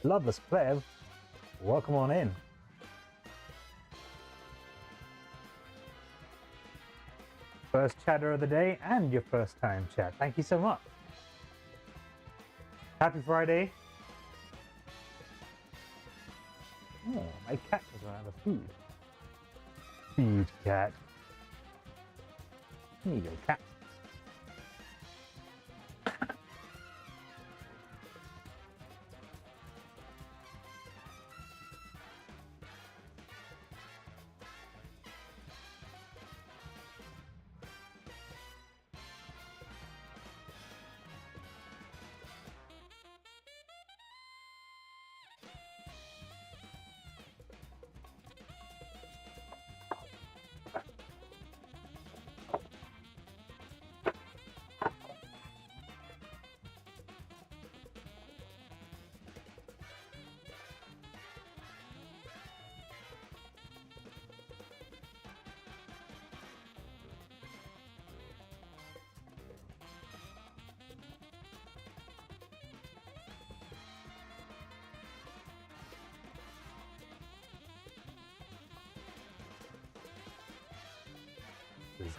Loveless Pleb, welcome on in. First chatter of the day and your first time chat. Thank you so much. Happy Friday. Oh, my cat has run out of food. Feed cat. Here you go, cat.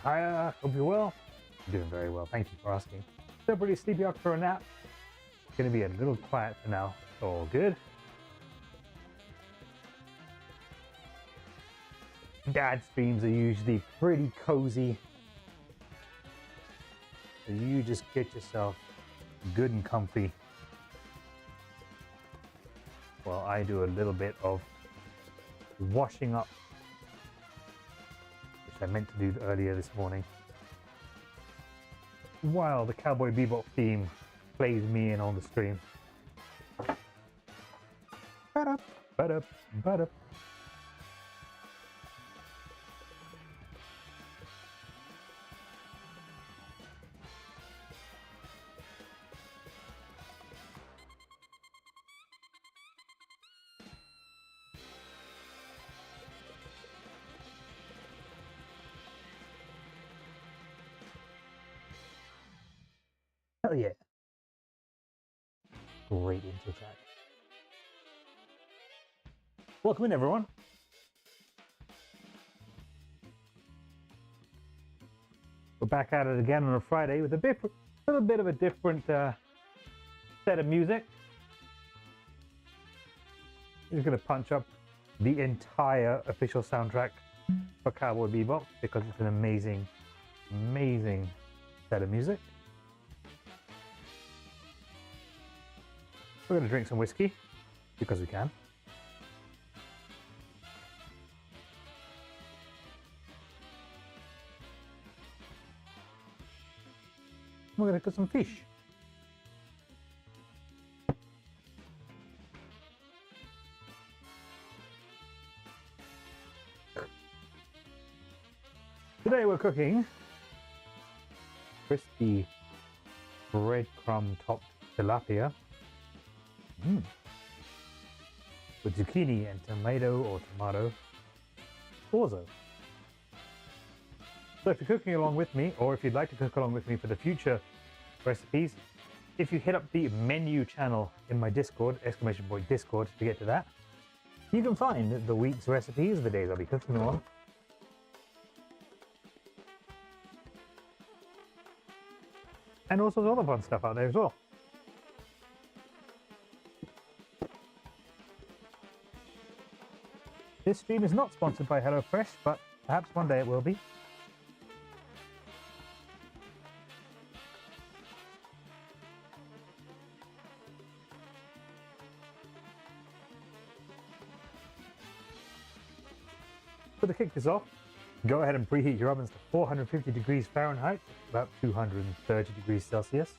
Hi, hope you're well. I'm doing very well, thank you for asking. Still pretty sleepy after a nap. Gonna be a little quiet for now. All good. Dad streams are usually pretty cozy. So you just get yourself good and comfy. While I do a little bit of washing up, I meant to do earlier this morning. While the Cowboy Bebop theme plays me in on the stream. Ba-da, ba-da, ba-da. Hell yeah. Great intro track. Welcome in, everyone. We're back at it again on a Friday with a little bit of a different set of music. I'm just going to punch up the entire official soundtrack for Cowboy Bebop because it's an amazing, amazing set of music. We're going to drink some whiskey, because we can. We're going to cook some fish. Today we're cooking crispy breadcrumb topped tilapia. With zucchini and tomato Orzo. So if you're cooking along with me, or if you'd like to cook along with me for the future recipes, if you hit up the menu channel in my Discord, !Discord, to get to that, you can find the week's recipes, the days I'll be cooking them on. And all sorts of other fun stuff out there as well. This stream is not sponsored by HelloFresh, but perhaps one day it will be. So to kick this off, go ahead and preheat your ovens to 450 degrees Fahrenheit, about 230 degrees Celsius.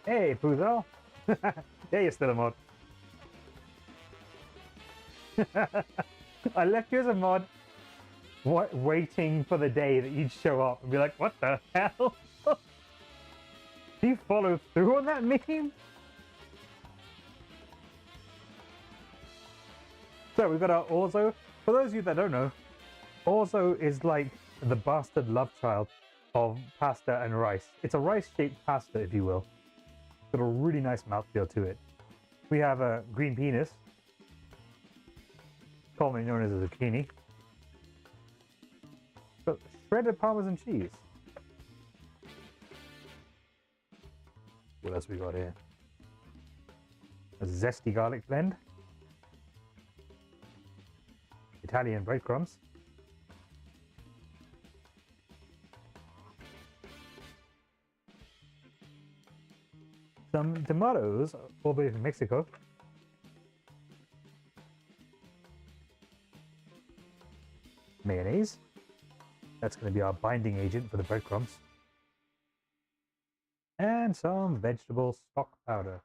Hey, Puzo. Yeah, you're still a mod. I left you as a mod, waiting for the day that you'd show up and be like, what the hell? He followed through on that meme? So we've got our Orzo. For those of you that don't know, Orzo is like the bastard love child of pasta and rice. It's a rice-shaped pasta, if you will. It's got a really nice mouthfeel to it. We have a green penis, commonly known as a zucchini. But shredded Parmesan cheese. What else we got here? A zesty garlic blend. Italian breadcrumbs. Some tomatoes, all the way from Mexico. Mayonnaise. That's going to be our binding agent for the breadcrumbs. And some vegetable stock powder.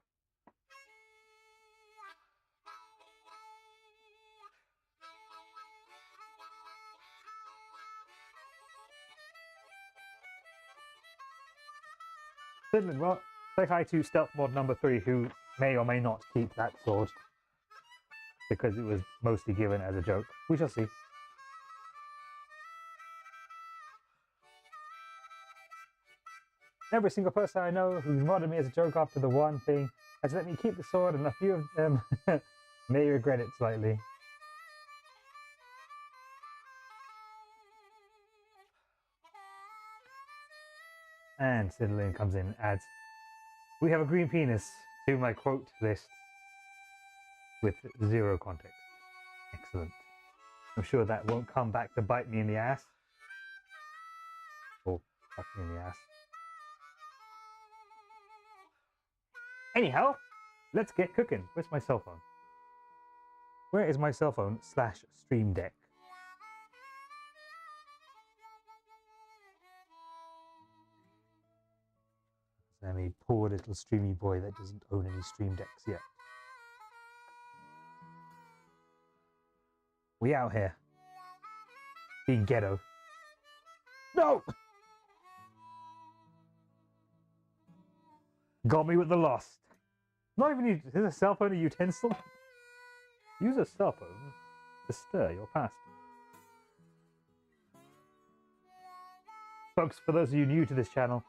Well, say hi to Stealth Mod number 3, who may or may not keep that sword, because it was mostly given as a joke. We shall see. Every single person I know who's modded me as a joke after the one thing has let me keep the sword, and a few of them may regret it slightly. And Sidlin comes in and adds, "We have a green penis" to my quote list with 0 context. Excellent. I'm sure that won't come back to bite me in the ass. Or fuck me in the ass. Anyhow, let's get cooking. Where's my cell phone? Where is my cell phone / stream deck? I'm a poor little streamy boy that doesn't own any stream decks yet. We out here. Being ghetto. No! Got me with the lost. Not even is a cell phone a utensil? Use a cell phone to stir your past. Folks, for those of you new to this channel,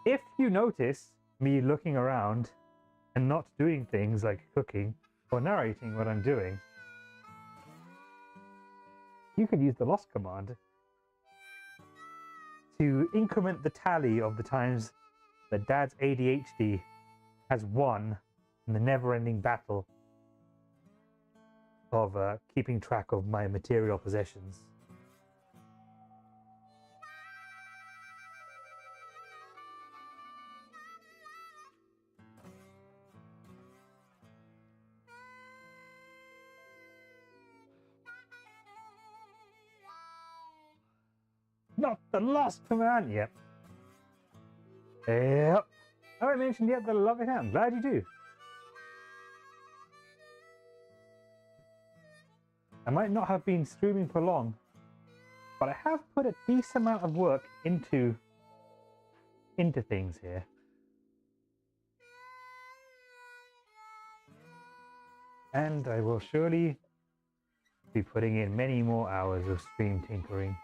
if you notice me looking around and not doing things like cooking or narrating what I'm doing, you can use the lost command to increment the tally of the times that Dad's ADHD has won in the never-ending battle of keeping track of my material possessions. Not the lost command. Yep. Yep. I haven't mentioned yet that I love it. I'm glad you do. I might not have been streaming for long, but I have put a decent amount of work into things here. And I will surely be putting in many more hours of stream tinkering.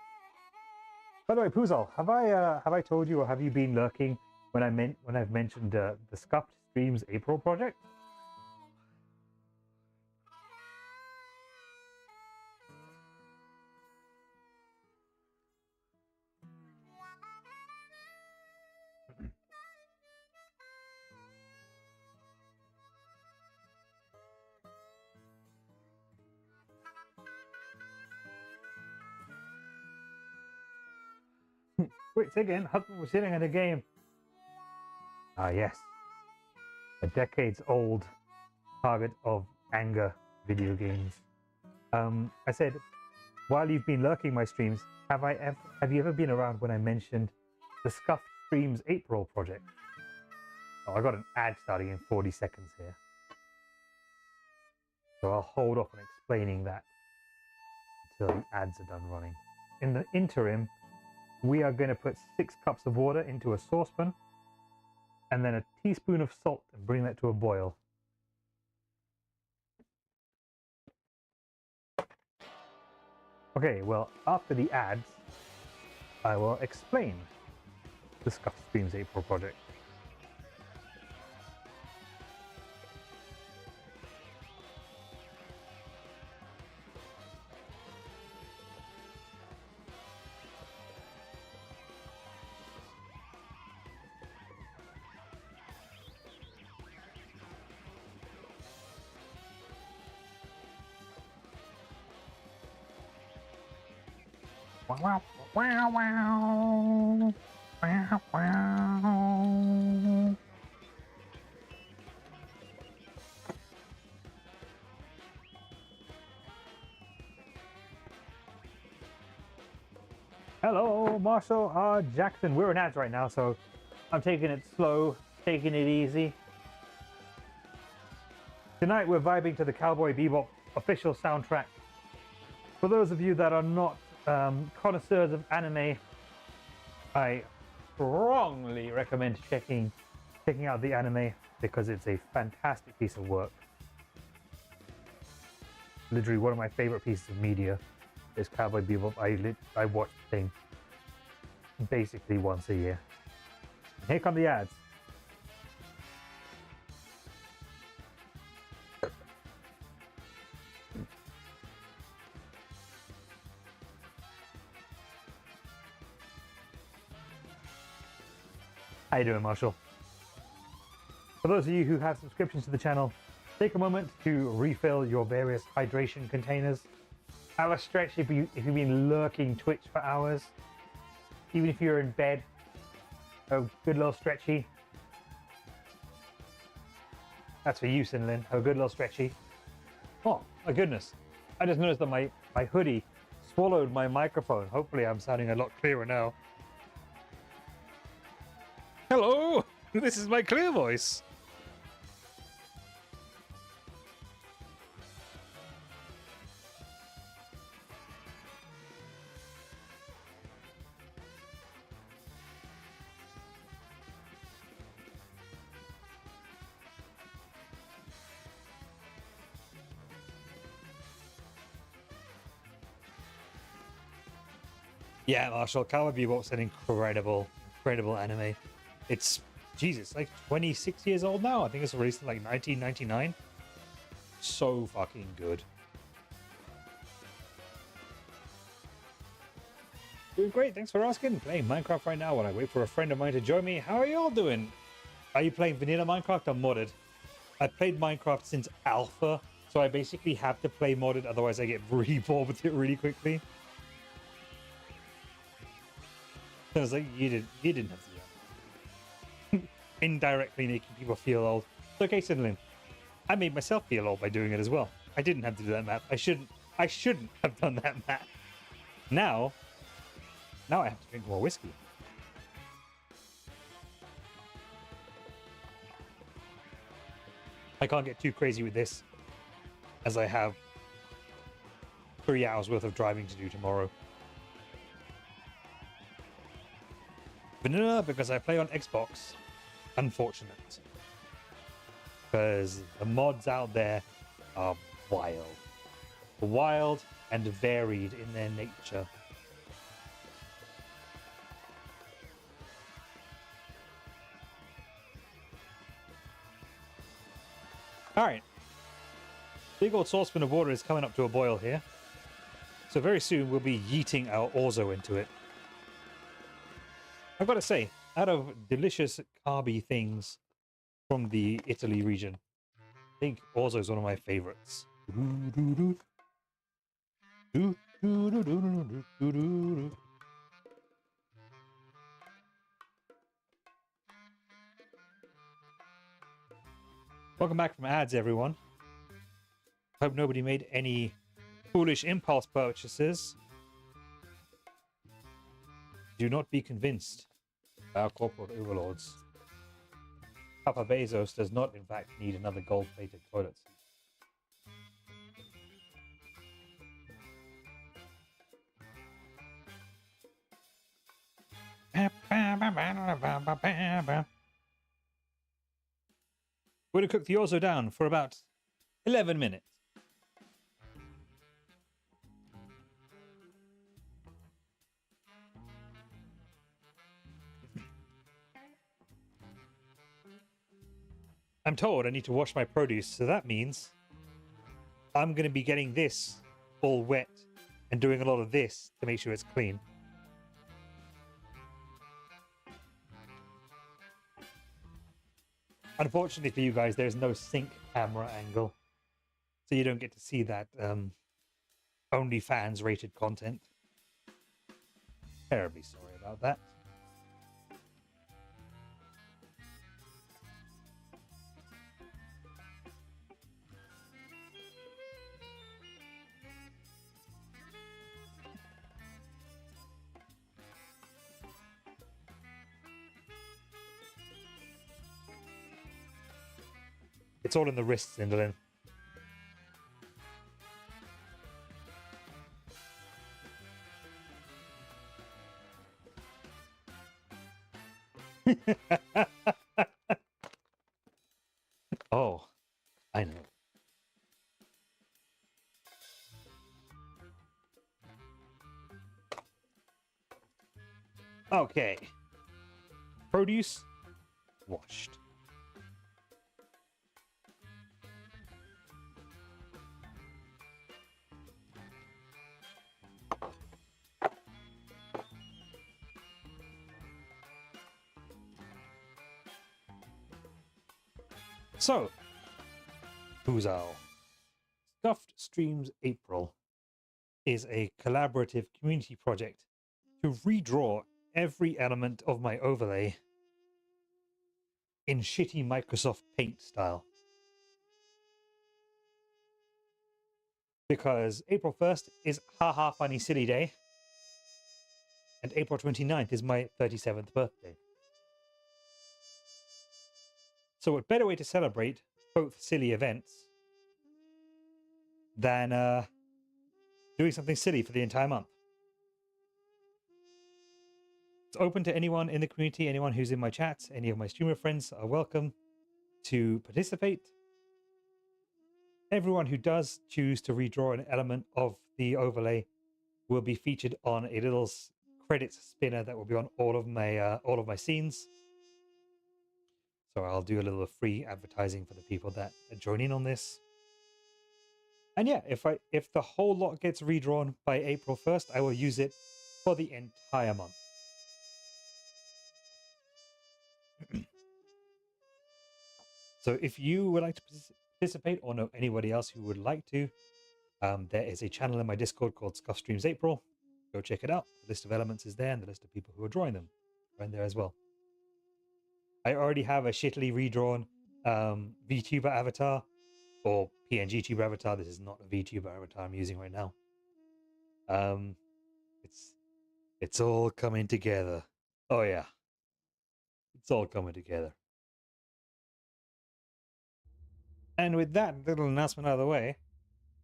By the way, Poozle, have I told you, or have you been lurking when I've mentioned the Scuffed Streams April project? Wait, say again. Husband was sitting at a game. Ah, yes. A decades-old target of anger video games. I said, while you've been lurking my streams, have you ever been around when I mentioned the Scuffed Streams April project? Oh, I got an ad starting in 40 seconds here. So I'll hold off on explaining that until the ads are done running. In the interim, we are going to put 6 cups of water into a saucepan. and then a teaspoon of salt and bring that to a boil. Okay, well, after the ads, I will explain the Scuff Streams April project. Wow, wow, wow, wow, wow. Hello, Marshall R. Jackson. We're in ads right now, so I'm taking it slow, taking it easy. Tonight we're vibing to the Cowboy Bebop official soundtrack. For those of you that are not connoisseurs of anime, I strongly recommend checking out the anime because it's a fantastic piece of work. Literally one of my favorite pieces of media is Cowboy Bebop. I watch the thing basically once a year. Here come the ads. How you doing, Marshall? For those of you who have subscriptions to the channel, take a moment to refill your various hydration containers. Have a stretch if you've been lurking Twitch for hours. Even if you're in bed, a good little stretchy. That's for you, Sinlin. Have a good little stretchy. Oh, my goodness. I just noticed that my hoodie swallowed my microphone. Hopefully I'm sounding a lot clearer now. Hello! This is my clear voice. Yeah, Marshall, Cowboy Bebop's an incredible anime. It's, Jesus, like 26 years old now. I think it's released in like 1999. So fucking good. Doing great, thanks for asking. Playing Minecraft right now while I wait for a friend of mine to join me. How are you all doing? Are you playing vanilla Minecraft or modded? I've played Minecraft since alpha, so I basically have to play modded, otherwise I get really bored with it really quickly. I was like, you didn't have to do that. Indirectly making people feel old. It's okay, Sidlin. I made myself feel old by doing it as well. I didn't have to do that map. I shouldn't have done that map. Now I have to drink more whiskey. I can't get too crazy with this, as I have 3 hours worth of driving to do tomorrow. Vanilla because I play on Xbox. Unfortunate. Because the mods out there are wild. Wild and varied in their nature. Alright. Big old saucepan of water is coming up to a boil here. So very soon we'll be yeeting our Orzo into it. I've got to say, out of delicious carby things from the Italy region, I think Orzo is one of my favorites. Welcome back from ads, everyone. Hope nobody made any foolish impulse purchases. Do not be convinced by our corporate overlords. Papa Bezos does not, in fact, need another gold-plated toilet seat. We're going to cook the orzo down for about 11 minutes. I'm told I need to wash my produce, so that means I'm going to be getting this all wet and doing a lot of this to make sure it's clean. Unfortunately for you guys, there's no sync camera angle, so you don't get to see that OnlyFans rated content. Terribly sorry about that. It's all in the wrists, Indolin. Oh, I know. Okay. Produce washed. So, who's our Scuffed Streams April is a collaborative community project to redraw every element of my overlay in shitty Microsoft Paint style. Because April 1st is haha funny silly day, and April 29th is my 37th birthday. So what better way to celebrate both silly events than doing something silly for the entire month? It's open to anyone in the community, anyone who's in my chats, any of my streamer friends are welcome to participate. Everyone who does choose to redraw an element of the overlay will be featured on a little credits spinner that will be on all of my scenes. So I'll do a little free advertising for the people that join in on this. And yeah, if the whole lot gets redrawn by April 1st, I will use it for the entire month. So if you would like to participate or know anybody else who would like to, there is a channel in my Discord called Scuff Streams April. Go check it out. The list of elements is there and the list of people who are drawing them are in there as well. I already have a shittily redrawn VTuber avatar or PNG tuber avatar. This is not a VTuber avatar I'm using right now. It's all coming together. Oh yeah. It's all coming together. And with that little announcement out of the way,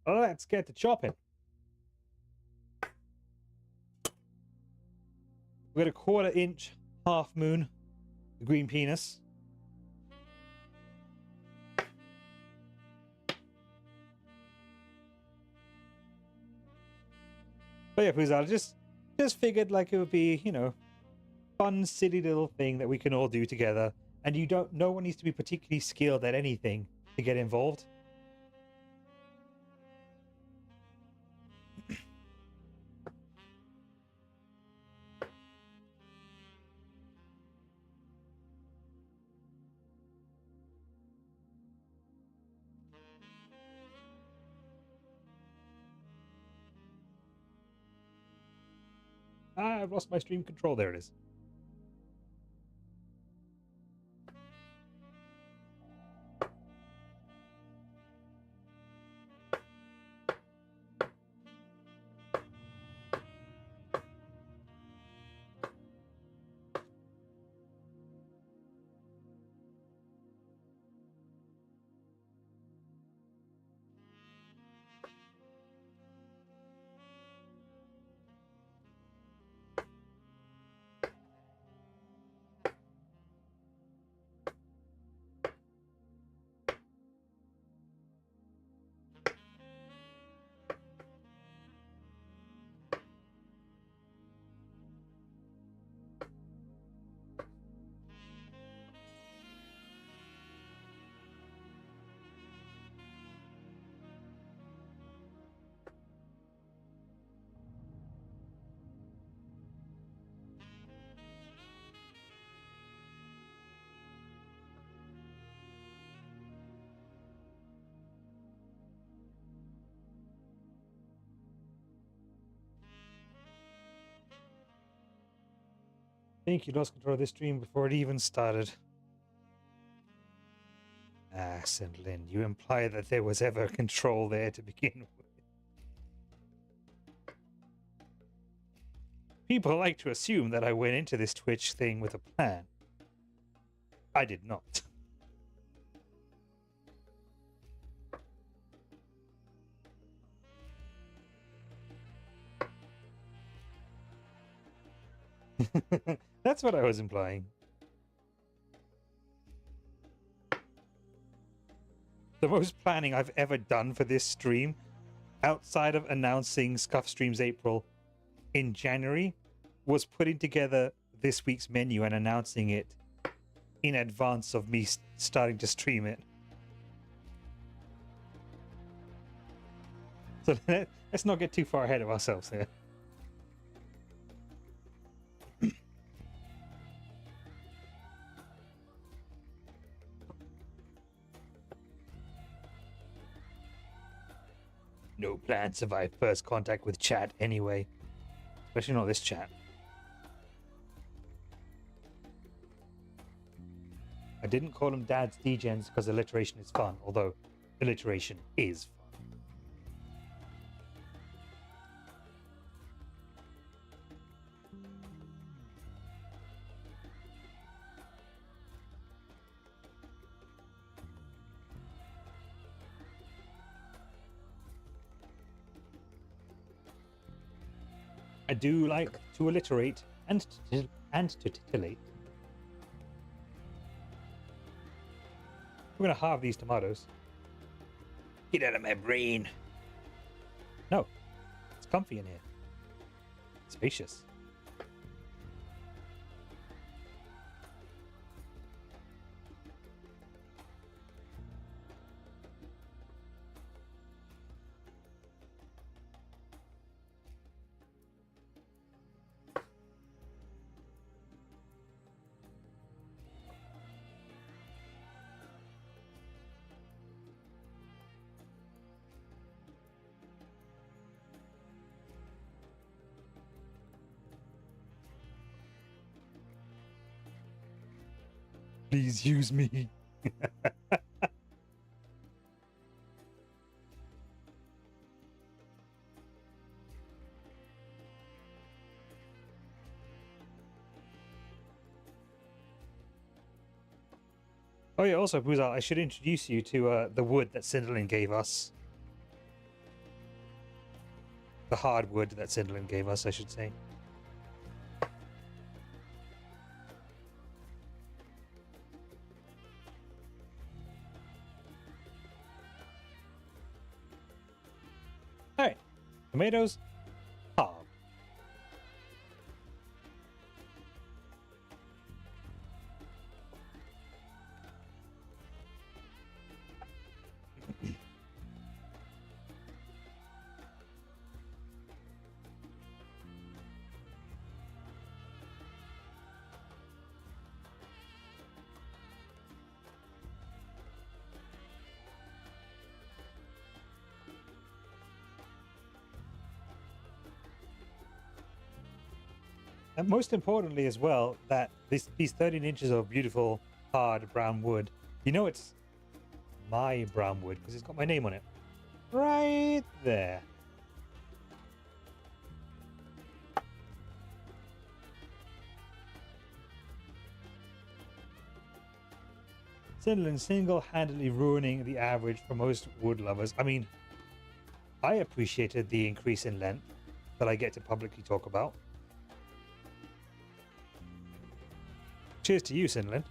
let's get to chopping. We got a 1/4 inch half moon, the green penis. But yeah, Puzal, just figured like it would be, you know, fun, silly little thing that we can all do together. And no one needs to be particularly skilled at anything to get involved. I've lost my stream control. There it is. I think you lost control of this stream before it even started. Ah, St. Lynn, you imply that there was ever control there to begin with. People like to assume that I went into this Twitch thing with a plan. I did not. That's what I was implying. The most planning I've ever done for this stream, outside of announcing Scuff Streams April in January, was putting together this week's menu and announcing it in advance of me starting to stream it. So let's not get too far ahead of ourselves here. No plan survived first contact with chat anyway. Especially not this chat. I didn't call them Dad's Degens because alliteration is fun, although alliteration is fun. I do like to alliterate and to titillate. We're going to halve these tomatoes. Get out of my brain. No, it's comfy in here. Spacious. Please use me. Oh yeah, also, Boozal, I should introduce you to the wood that Cinderlin gave us. The hardwood that Cinderlin gave us, I should say. Alright, tomatoes, halved. And most importantly as well, that these 13 inches of beautiful hard brown wood, you know it's my brown wood because it's got my name on it. Right there. Cinderlin single-handedly ruining the average for most wood lovers. I mean, I appreciated the increase in length that I get to publicly talk about. Cheers to you, Cinderlin.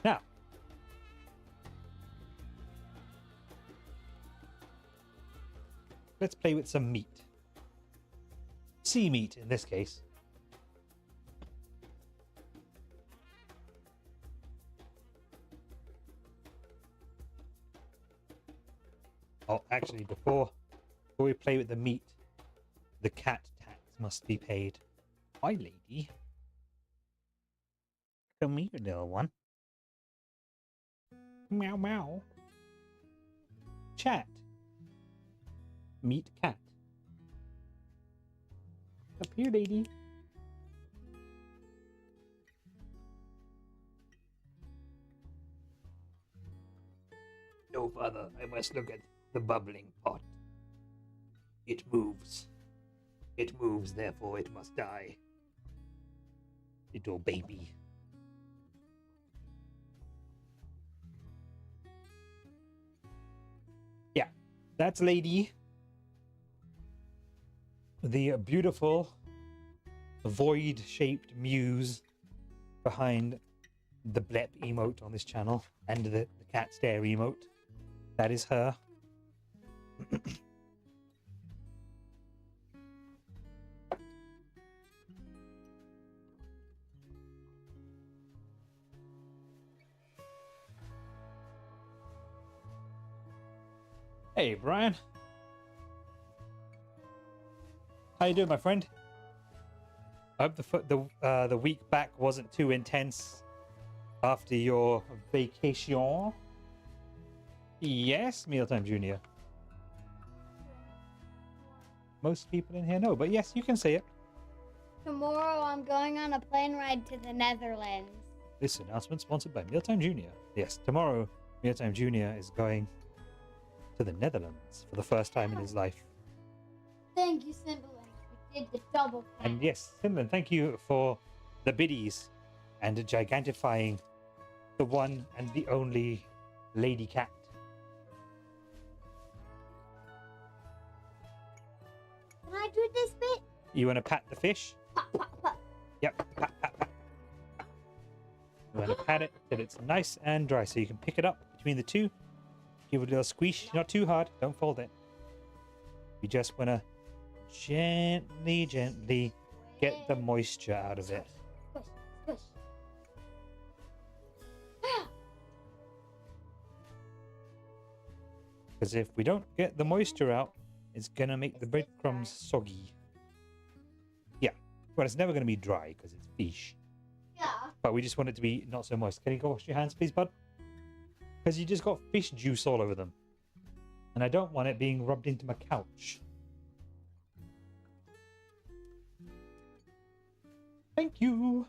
Now, let's play with some meat. Sea meat in this case. Oh, actually, before we play with the meat, the cat tax must be paid. My lady. Come here, little one. Meow meow. Chat. Meet cat. Up here, lady. No, father, I must look at the bubbling pot. It moves. It moves, therefore it must die. Little baby. Yeah, that's Lady. The beautiful void-shaped muse behind the blep emote on this channel and the cat stare emote. That is her. Hey, Brian. How you doing, my friend? I hope the week back wasn't too intense after your vacation. Yes, Mealtime Junior. Most people in here know, but yes, you can say it. Tomorrow I'm going on a plane ride to the Netherlands. This announcement sponsored by Mealtime Junior. Yes, tomorrow Mealtime Junior is going to the Netherlands for the first time in his life. Thank you, Cinderland. We did the double count. And yes, Finland, thank you for the biddies and gigantifying the one and the only lady cat. Can I do this bit? You want to pat the fish? Pat, pat, pat. Yep, pat, pat, pat. You want to pat it till it's nice and dry so you can pick it up between the two. Give it a little squish, not too hard, don't fold it. You just want to gently, gently get the moisture out of it. Squish, squish. Because if we don't get the moisture out, it's going to make the breadcrumbs soggy. Yeah, well, it's never going to be dry because it's fish. Yeah. But we just want it to be not so moist. Can you go wash your hands, please, bud? Because you just got fish juice all over them. And I don't want it being rubbed into my couch. Thank you.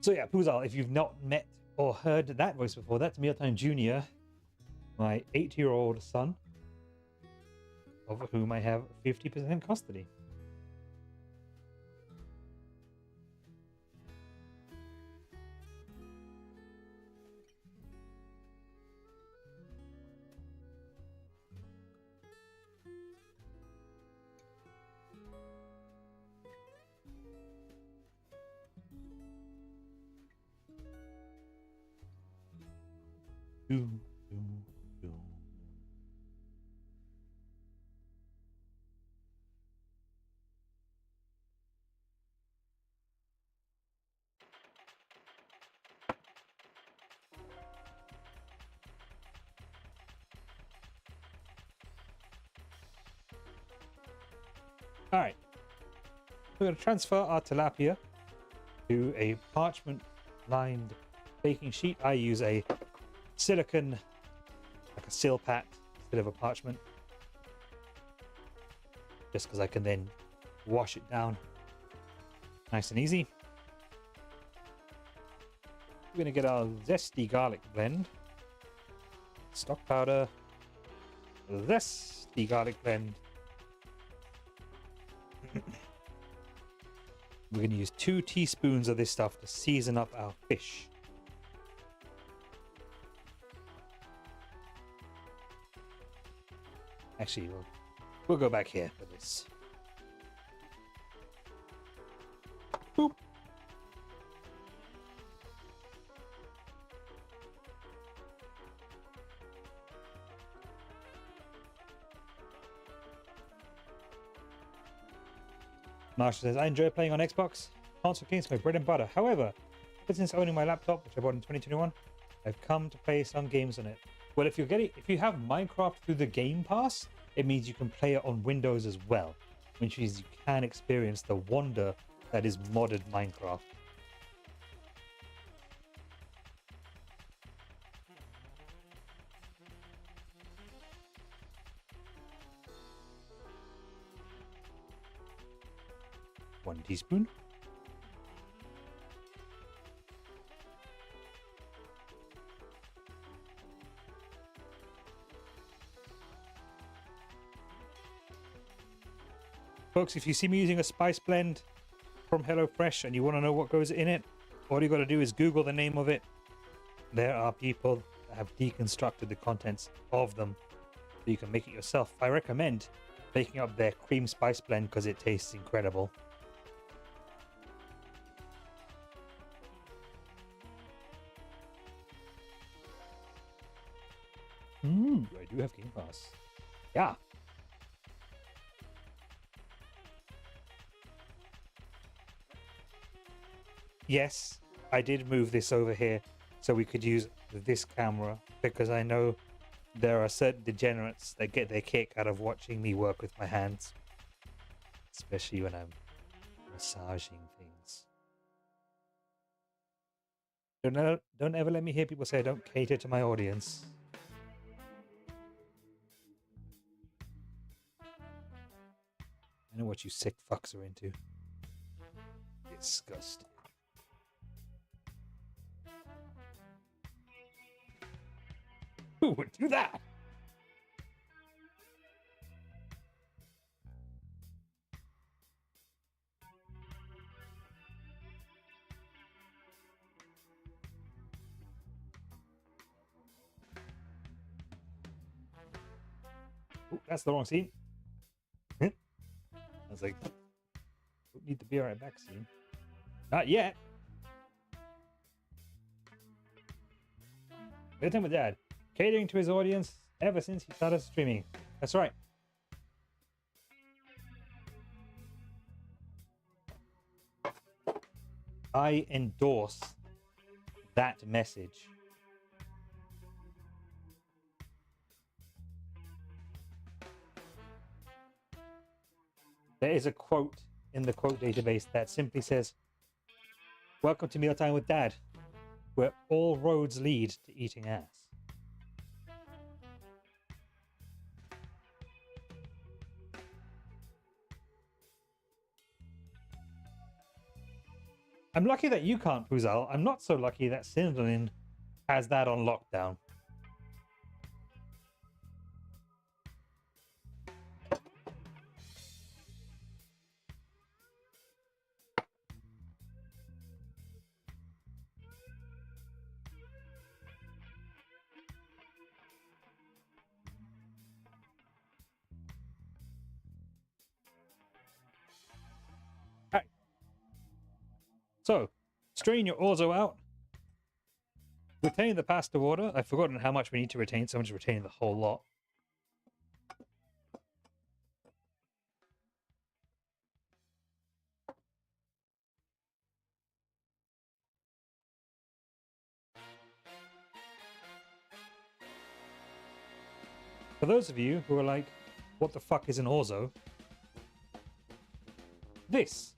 So yeah, Poozal, if you've not met or heard that voice before, that's Mealtime Junior, my 8-year-old son, over whom I have 50% custody. Doom, doom, doom. All right, we're going to transfer our tilapia to a parchment-lined baking sheet. I use a silicone, like a silpat, instead of a parchment, just because I can then wash it down nice and easy. We're going to get our zesty garlic blend, stock powder, zesty garlic blend. We're going to use 2 teaspoons of this stuff to season up our fish. Actually, we'll go back here for this. Boop. Marshall says, I enjoy playing on Xbox. Console games my bread and butter. However, since owning my laptop, which I bought in 2021, I've come to play some games on it. Well, if you have Minecraft through the Game Pass, it means you can play it on Windows as well, which means you can experience the wonder that is modded Minecraft. One teaspoon. Folks, if you see me using a spice blend from HelloFresh and you want to know what goes in it, all you got to do is Google the name of it. There are people that have deconstructed the contents of them so you can make it yourself. I recommend making up their cream spice blend because it tastes incredible. I do have Game Pass. Yeah. Yes, I did move this over here so we could use this camera because I know there are certain degenerates that get their kick out of watching me work with my hands, especially when I'm massaging things. Don't ever let me hear people say I don't cater to my audience. I know what you sick fucks are into. Disgusting. Who would do that? Ooh, that's the wrong scene. I was like, don't need to be right back scene. Not yet. Bedtime with Dad. Catering to his audience ever since he started streaming. That's right. I endorse that message. There is a quote in the quote database that simply says, "Welcome to Mealtime with Dad, where all roads lead to eating ass." I'm lucky that you can't, Puzal. I'm not so lucky that Cinderlin has that on lockdown. Alright. So, strain your Orzo out. Retain the pasta water. I've forgotten how much we need to retain, so I'm just retaining the whole lot. For those of you who are like, what the fuck is an Orzo? This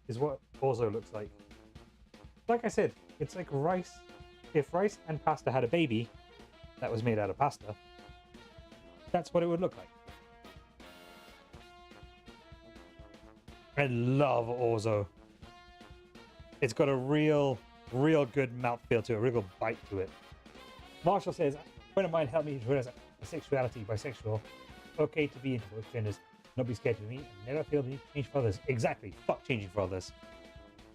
is what Orzo looks like. Like I said, it's like rice. If rice and pasta had a baby that was made out of pasta, that's what it would look like. I love Orzo. It's got a real good mouthfeel to it, a real bite to it. Marshall says, a friend of mine helped me to realize sexuality, bisexual, okay to be into both genders, not be scared of me, and never feel the need to change for others. Exactly, fuck changing for others.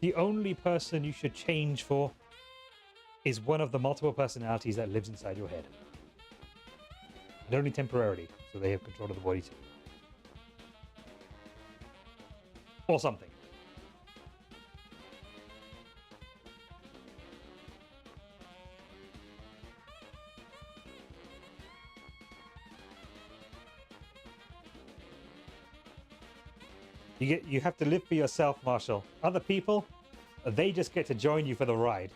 The only person you should change for is one of the multiple personalities that lives inside your head. And only temporarily, so they have control of the body too. Or something. You have to live for yourself, Marshall. Other people, they just get to join you for the ride.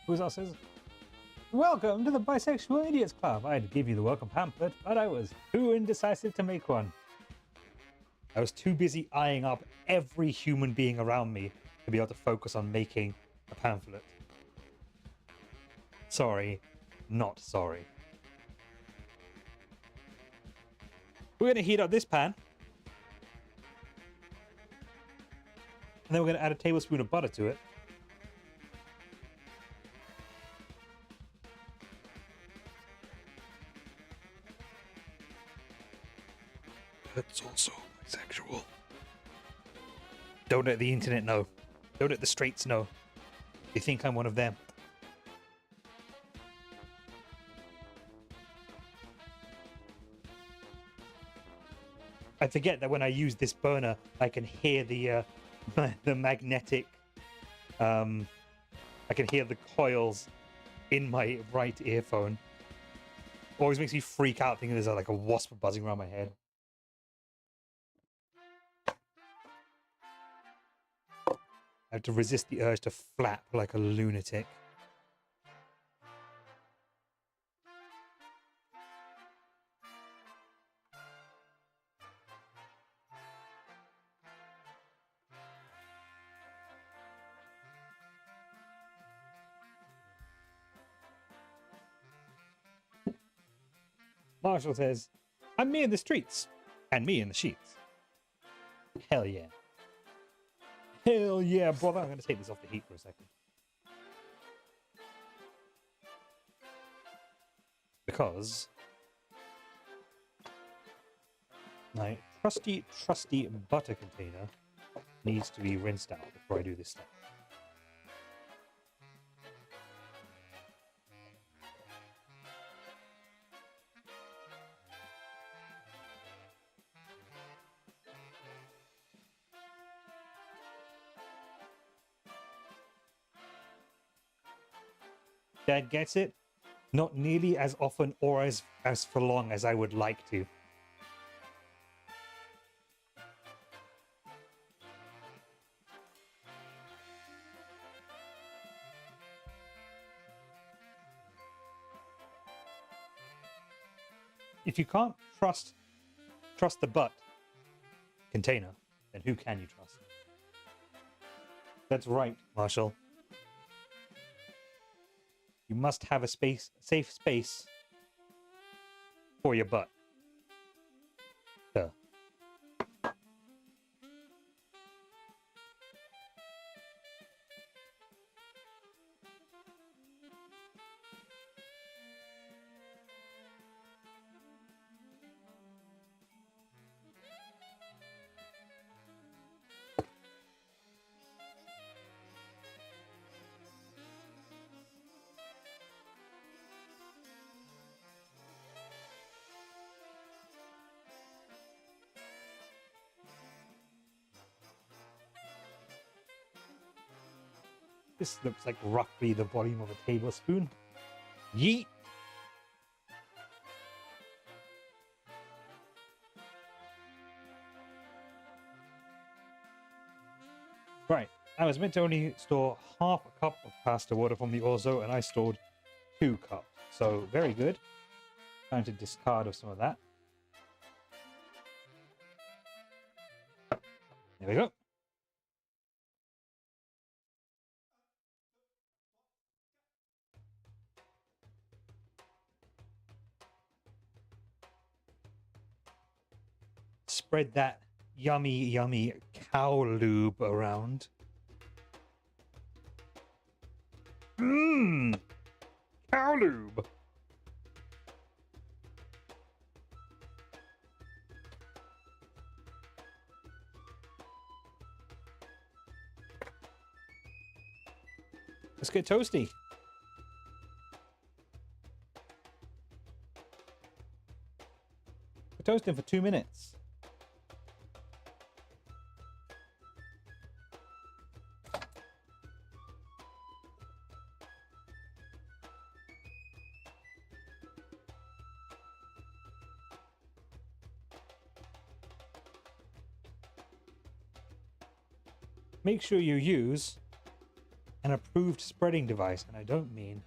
Who's else says, welcome to the Bisexual Idiots Club. I'd give you the welcome pamphlet, but I was too indecisive to make one. I was too busy eyeing up every human being around me to be able to focus on making a pamphlet. Sorry, not sorry. We're going to heat up this pan. And then we're going to add a tablespoon of butter to it. That's also bisexual. Don't let the internet know. Don't let the straights know. They think I'm one of them. I forget that when I use this burner, I can hear the the magnetic. I can hear the coils in my right earphone. Always makes me freak out thinking there's like a wasp buzzing around my head. I have to resist the urge to flap like a lunatic. Marshall says, I'm me in the streets, and me in the sheets. Hell yeah. Hell yeah, brother. I'm going to take this off the heat for a second. Because my trusty butter container needs to be rinsed out before I do this stuff. Dad gets it, not nearly as often or as for long as I would like to. If you can't trust the butt container, then who can you trust? That's right, Marshall. You must have a safe space for your butt. Duh. This looks like roughly the volume of a tablespoon. Yeet! Right, I was meant to only store half a cup of pasta water from the Orzo, and I stored 2 cups. So, very good. Time to discard of some of that. There we go. Spread that yummy cow lube around. Mmm! Cow lube! Let's get toasty. We're toasting for 2 minutes. Make sure you use an approved spreading device, and I don't mean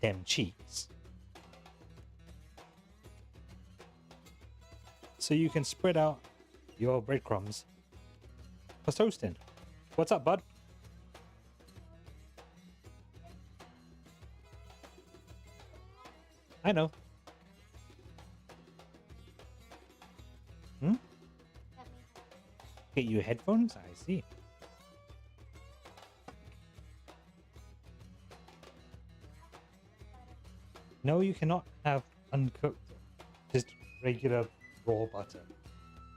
them cheeks. So you can spread out your breadcrumbs for toasting. What's up, bud? I know. Get you headphones? I see. No, you cannot have uncooked, just regular raw butter.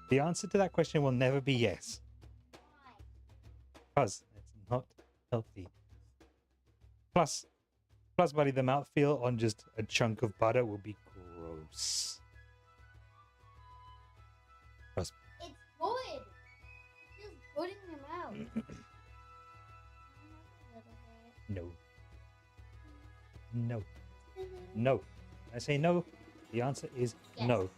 The answer to that question will never be yes. Because it's not healthy. Plus, buddy, the mouthfeel on just a chunk of butter will be gross. Trust me. It's good. It feels good in your mouth. No. No. No. When I say no, the answer is yes. no.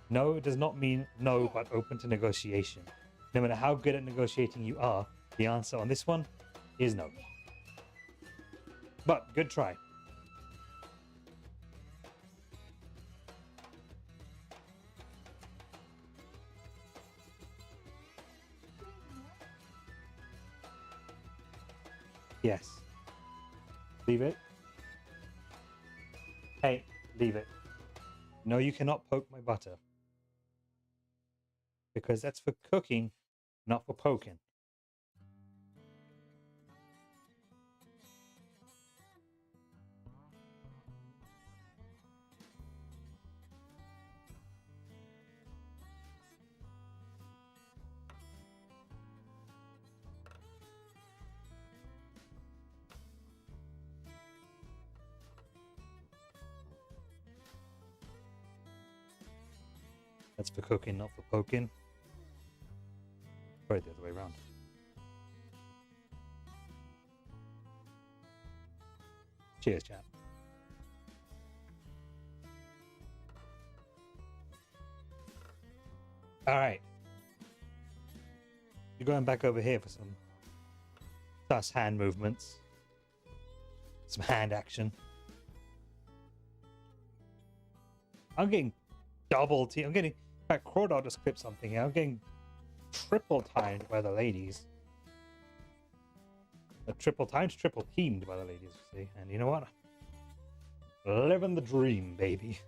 No does not mean no, but open to negotiation. No matter how good at negotiating you are, the answer on this one is no. Yes. But good try. Yes. Leave it. Hey, leave it. No, you cannot poke my butter. Because that's for cooking, not for poking. That's for cooking, not for poking. Right, the other way around. Cheers, chat. All right. You're going back over here for some sus hand movements. Some hand action. I'm getting double teamed. I'm getting... In fact, Crawdog just clipped something here. I'm getting triple timed by the ladies. Triple teamed by the ladies, you see. And you know what? Living the dream, baby.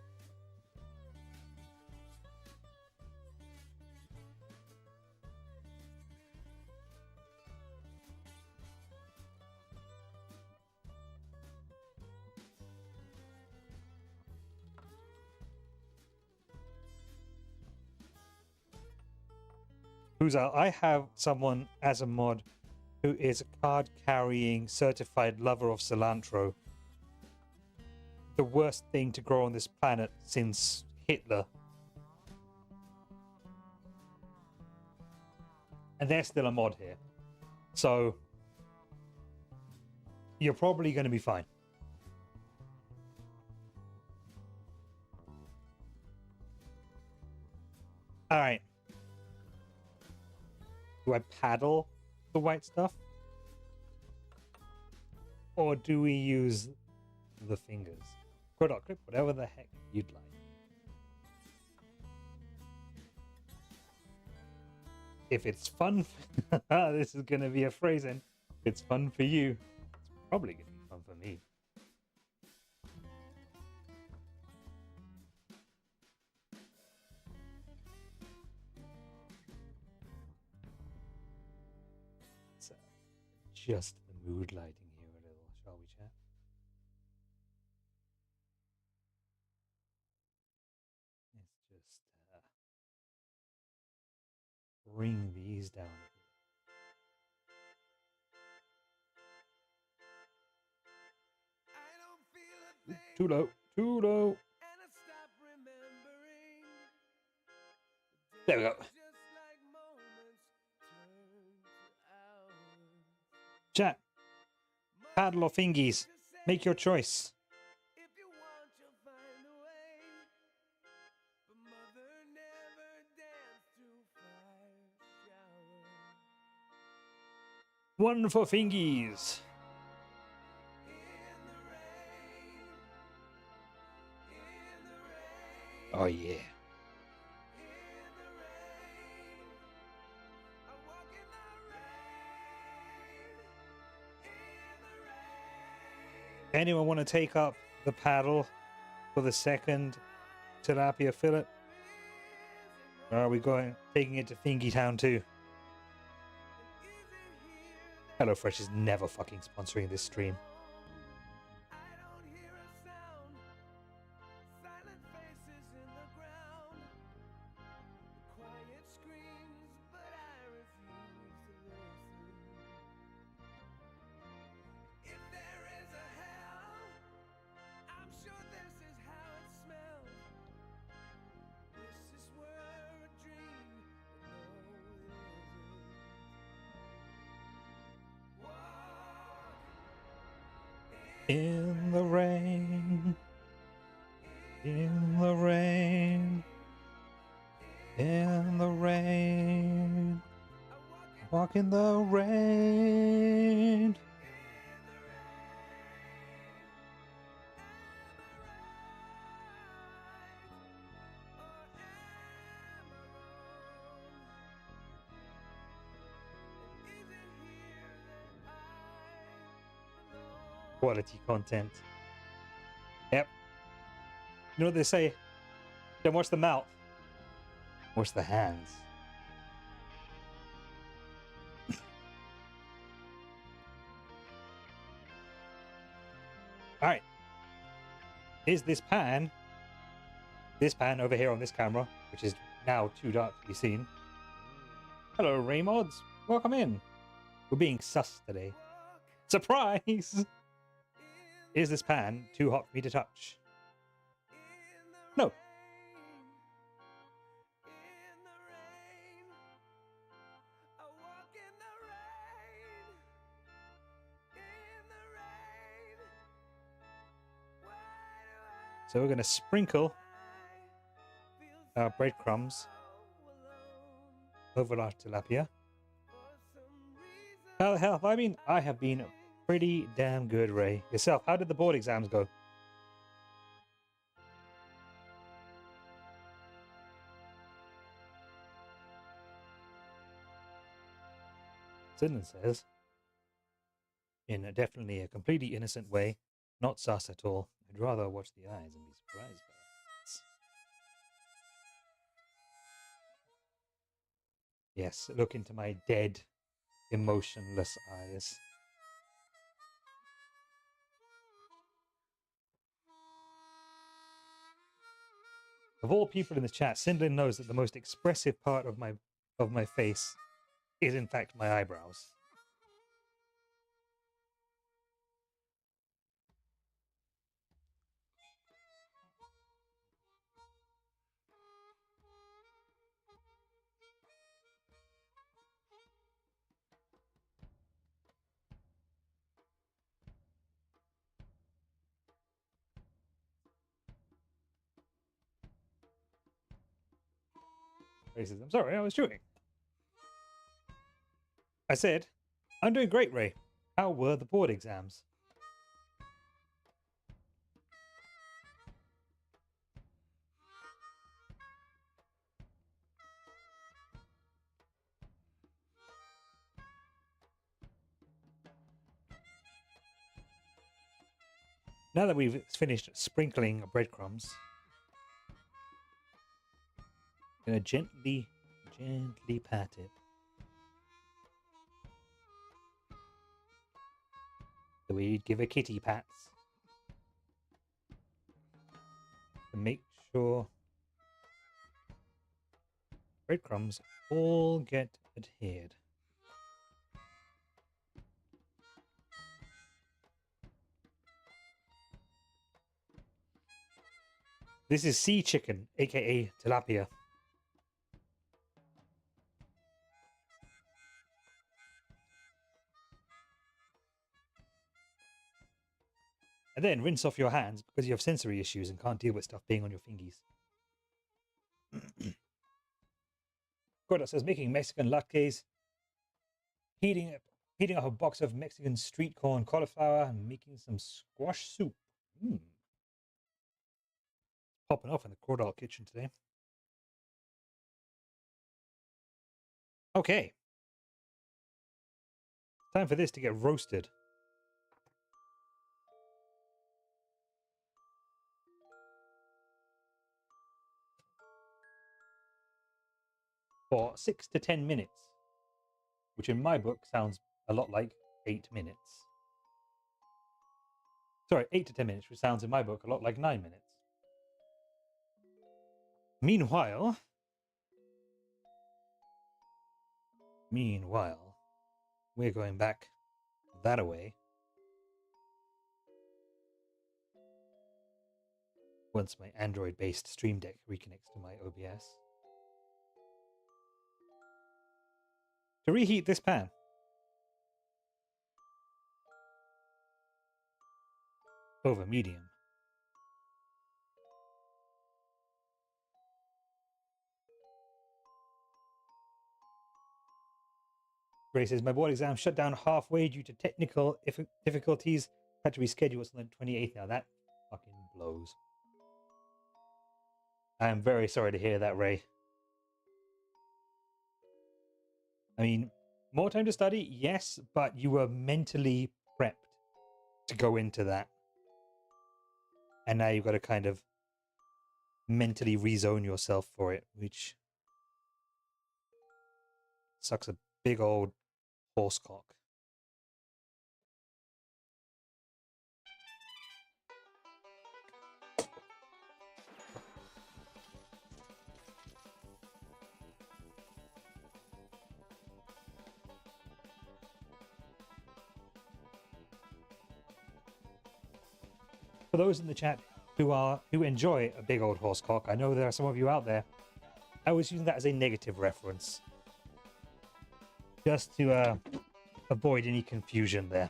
Who's out? I have someone as a mod who is a card-carrying certified lover of cilantro. The worst thing to grow on this planet since Hitler. And they're still a mod here. So you're probably going to be fine. All right. Do I paddle the white stuff? Or do we use the fingers? Product clip, whatever the heck you'd like. If it's fun, this is going to be a phrasing. If it's fun for you, it's probably going to be fun for me. So, just the mood lighting here a little, shall we, chat? Let's just bring these down a bit. Too low, too low. There we go. Chat, paddle or fingies, make your choice. One for fingies. Oh yeah. Anyone want to take up the paddle for the second tilapia fillet? Or are we taking it to Fingy Town too? HelloFresh is never fucking sponsoring this stream. In the rain, in the rain, in the rain, walk in the rain. Quality content. Yep. You know what they say? Don't watch the mouth. Watch the hands. Alright. Is this pan over here on this camera, which is now too dark to be seen. Hello, Raymods. Welcome in. We're being sus today. Surprise! Is this pan too hot for me to touch? No. So we're going to sprinkle our breadcrumbs over our tilapia. How the hell have I been? I have been pretty damn good, Ray. Yourself, how did the board exams go? Sidney says, in definitely a completely innocent way, not sus at all. I'd rather watch the eyes and be surprised by it. Yes, look into my dead, emotionless eyes. Of all people in the chat, Sindlin knows that the most expressive part of my face is in fact my eyebrows. Ray says, I'm sorry, I was chewing. I said, I'm doing great, Ray. How were the board exams? Now that we've finished sprinkling breadcrumbs, I'm going to gently pat it. So we give a kitty pats to make sure breadcrumbs all get adhered. This is sea chicken, aka tilapia. And then rinse off your hands because you have sensory issues and can't deal with stuff being on your fingies. Gordo says making Mexican latkes, heating up a box of Mexican street corn cauliflower and making some squash soup. popping off in the Cordal kitchen today. Okay. Time for this to get roasted. For 6 to 10 minutes. Which in my book sounds a lot like 8 minutes. Sorry, 8 to 10 minutes, which sounds in my book a lot like 9 minutes. Meanwhile, we're going back that away. Once my Android-based Stream Deck reconnects to my OBS. To reheat this pan. Over medium. Gray says, my board exam shut down halfway due to technical difficulties. Had to reschedule it on the 28th. Now that fucking blows. I am very sorry to hear that, Ray. I mean, more time to study, yes, but you were mentally prepped to go into that. And now you've got to kind of mentally rezone yourself for it, which sucks a big old horse cock. For those in the chat who enjoy a big old horse cock, I know there are some of you out there. I was using that as a negative reference, just to avoid any confusion there.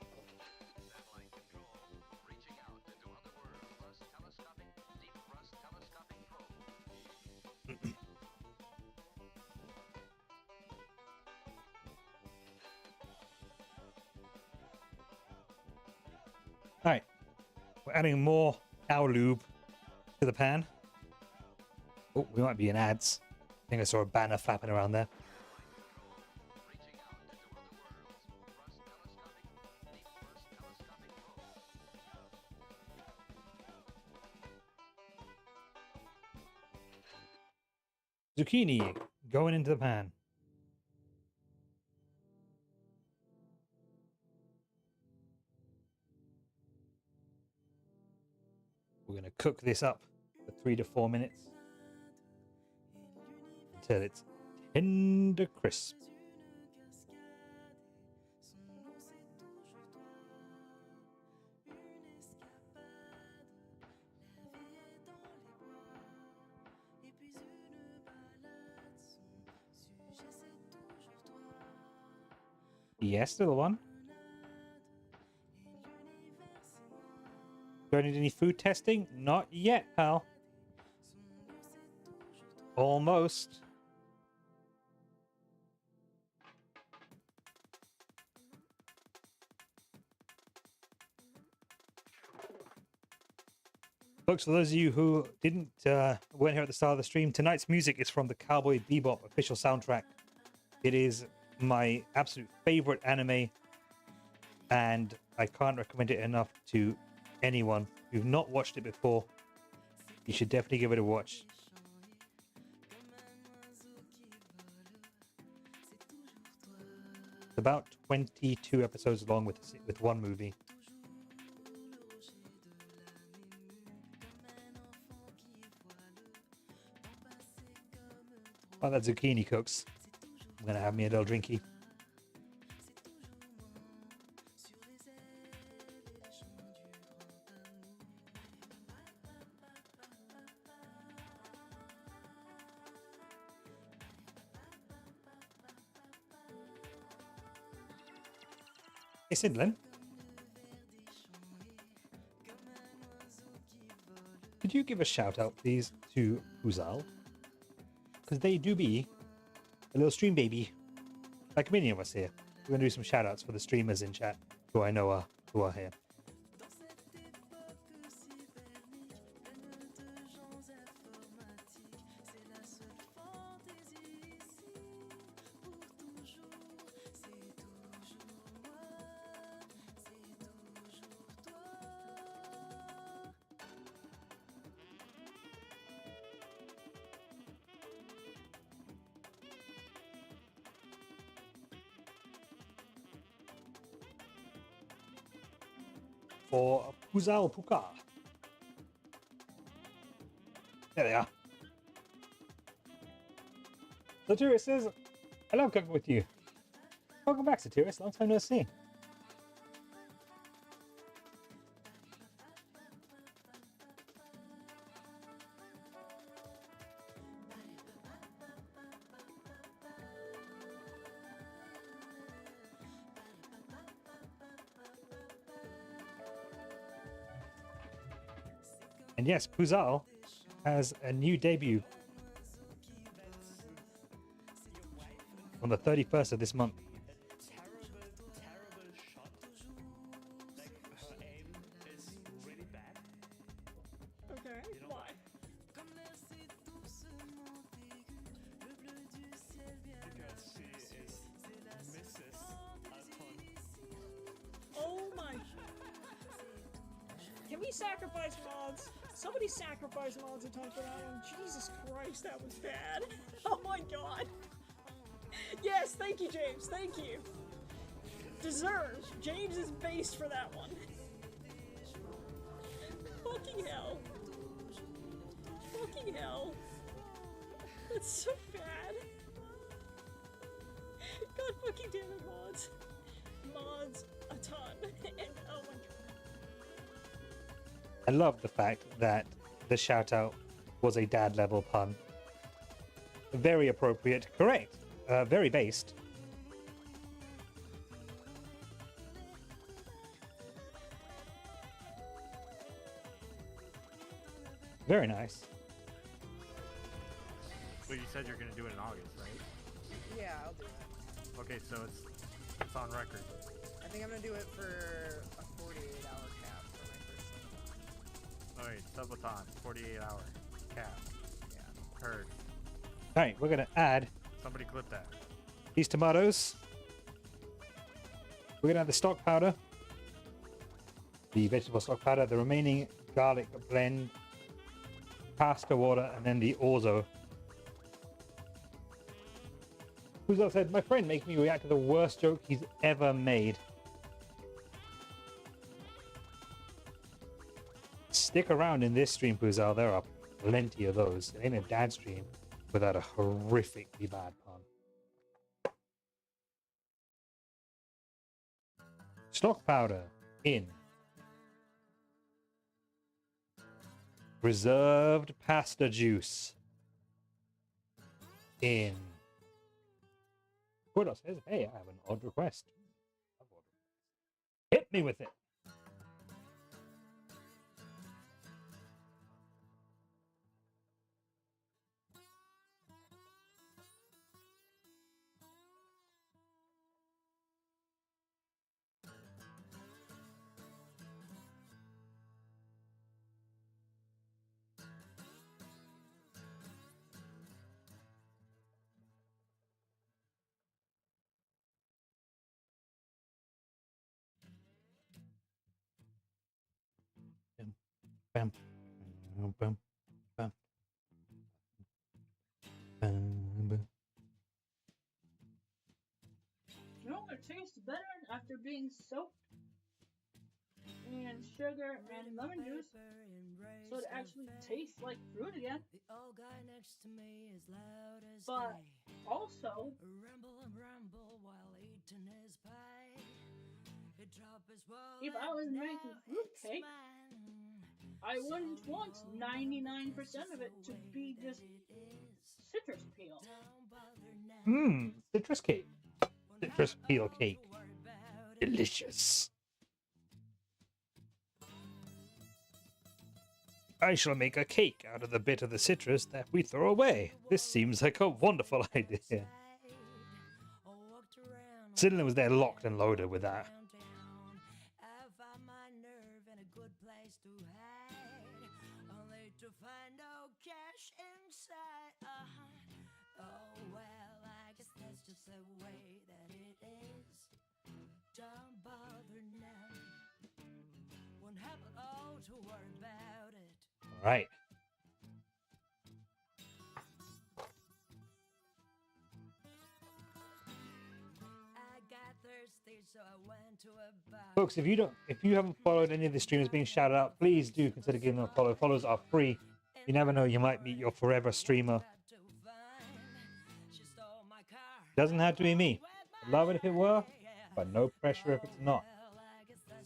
All right, we're adding more cow lube to the pan. Oh, we might be in ads. I think I saw a banner flapping around there. Zucchini going into the pan. We're going to cook this up for 3 to 4 minutes until it's tender crisp. Yes, little one. Do I need any food testing? Not yet, pal. Almost. Folks, for those of you who weren't here at the start of the stream, tonight's music is from the Cowboy Bebop official soundtrack. It is my absolute favorite anime, and I can't recommend it enough to anyone who've not watched it before. You should definitely give it a watch. It's about 22 episodes long with one movie. While that zucchini cooks, I'm gonna have me a little drinky. Hey, Sidlin. Could you give a shout out, please, to Uzal? Because they do be a little stream baby, like many of us here. We're going to do some shout outs for the streamers in chat who I know who are here. for Puzal Puka. There they are. Satiris says, I love cooking with you. Welcome back, Satiris. Long time no see. And yes, Puzal has a new debut on the 31st of this month. Terrible shot. Like her aim is really bad. Okay, You know why? Because she is Mrs. Alton. Oh my. Can we sacrifice mods? Somebody sacrifice mods a ton for that one. Jesus Christ, that was bad. Oh my god. Yes, thank you, James. Thank you. Deserved. James is based for that one. Fucking hell. Fucking hell. That's so bad. God fucking damn it, mods. Mods a ton. And oh my god. I love the fact that the shout out was a dad level pun. Very appropriate. Correct. Very based. Very nice. Well, you said you're gonna do it in August, right? Yeah, I'll do it. Okay, so it's on record. I think I'm gonna do it for a 48-hour cap for my first one. Alright, subathon, 48-hour cap. Yeah. Heard. Alright, we're gonna add Somebody clip that. these tomatoes. We're gonna add the stock powder, the vegetable stock powder, the remaining garlic blend, pasta water, and then the Orzo. Puzo said, my friend makes me react to the worst joke he's ever made. Stick around in this stream, Puzal. There are plenty of those. It ain't a dad stream without a horrifically bad pun. Stock powder in. Reserved pasta juice in. Kudo says, hey, I have an odd request. Hit me with it. Bam, bam, bam, bam, bam. You know, it tastes better after being soaked in sugar and lemon juice, so it actually tastes like fruit again. But also, if I was making fruit cake, I wouldn't want 99% of it to be just citrus peel. Citrus cake. Citrus peel cake. Delicious. I shall make a cake out of the bit of the citrus that we throw away. This seems like a wonderful idea. Sidney was there locked and loaded with that. Don't bother now. Won't happen all to worry about it. All right. I got thirsty, so I went to a bar. Folks, if you haven't followed any of the streamers being shouted out, please do consider giving them a follow. Follows are free. You never know, you might meet your forever streamer. Doesn't have to be me. I'd love it if it were, but no pressure if it's not.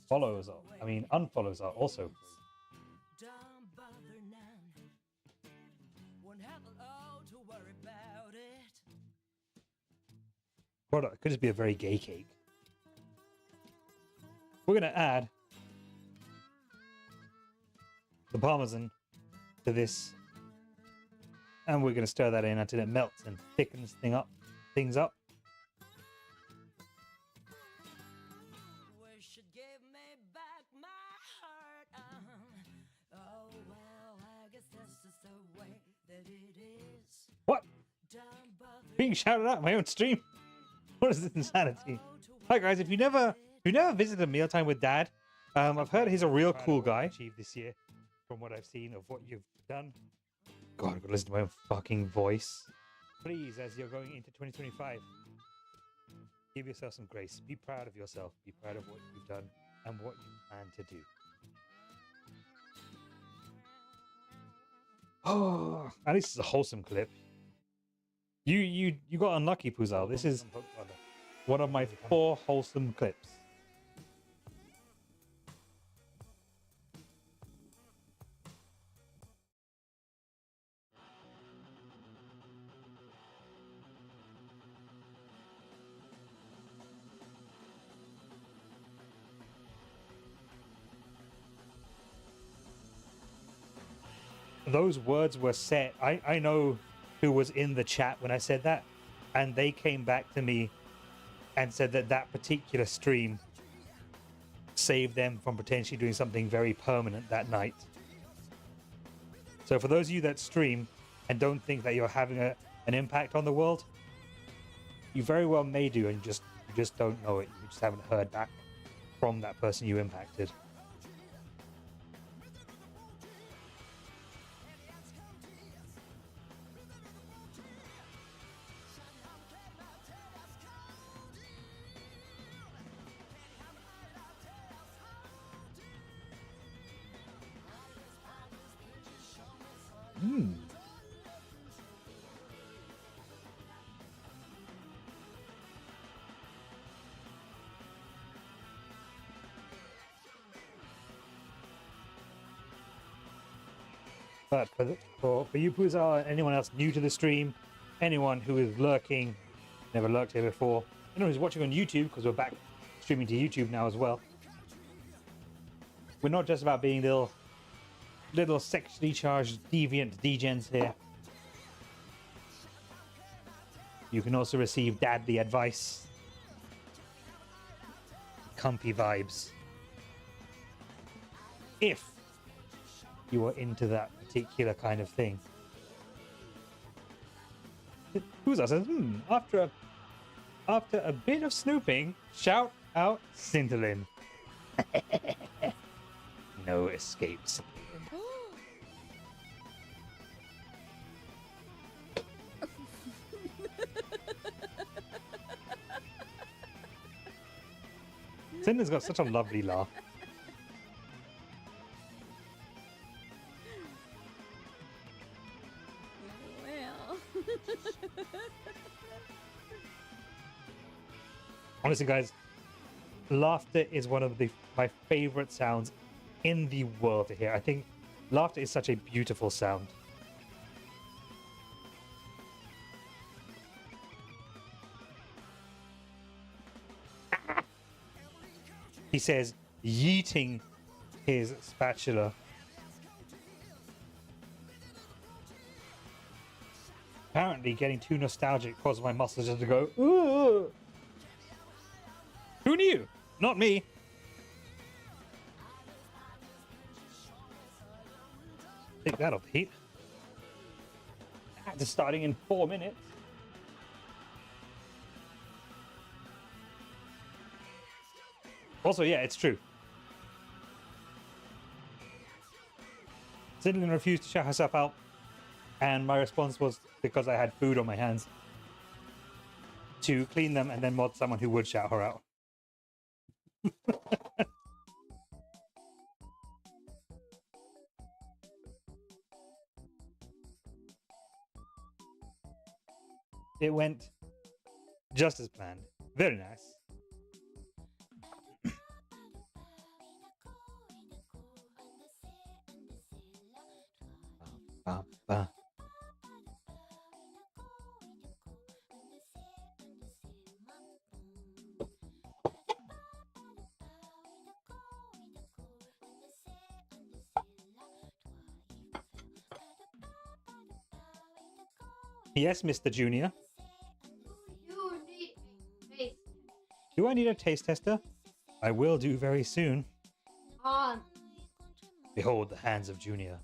Follows are, unfollows are also free. Don't bother none. Won't have all to worry about it. Product could just be a very gay cake. We're gonna add the parmesan to this, and we're gonna stir that in until it melts and thickens things up. Wish you'd give me back my heart. Oh well, I guess that's just the way that it is. What? Don't bother Being shouted out on my own stream? What is this insanity? Hi guys, if you never visited Mealtime with Dad, I've heard he's a real cool guy. Achieved this year, from what I've seen of what you've done. God, I've got to listen to my own fucking voice. Please, as you're going into 2025, give yourself some grace. Be proud of yourself. Be proud of what you've done and what you plan to do. Oh, at least it's a wholesome clip. You got unlucky, Puzal. This is one of my 4 wholesome clips. Those words were said. I know who was in the chat when I said that, and they came back to me and said that that particular stream saved them from potentially doing something very permanent that night. So for those of you that stream and don't think that you're having an impact on the world, you very well may do, and you just don't know it. You just haven't heard back from that person you impacted. But for you, Puzar, and anyone else new to the stream, anyone who is lurking, never lurked here before, anyone who's watching on YouTube, because we're back streaming to YouTube now as well. We're not just about being little sexually charged deviant degens here. You can also receive dadly advice, comfy vibes, if you are into that particular kind of thing. Puzar says, after a bit of snooping, shout out Scintilin. No escapes. Cinder's got such a lovely laugh. Well. Honestly, guys, laughter is one of my favorite sounds in the world to hear. I think laughter is such a beautiful sound. He says, yeeting his spatula. Apparently, getting too nostalgic caused my muscles just to go, ooh. Who knew? Not me. Take that off the heat. That's starting in 4 minutes. Also, yeah, it's true. Zinlin refused to shout herself out, and my response was, because I had food on my hands, to clean them and then mod someone who would shout her out. It went just as planned. Very nice. Ba, ba. Yes, Mr. Junior. You need a face. Do I need a taste tester? I will do very soon. Behold the hands of Junior.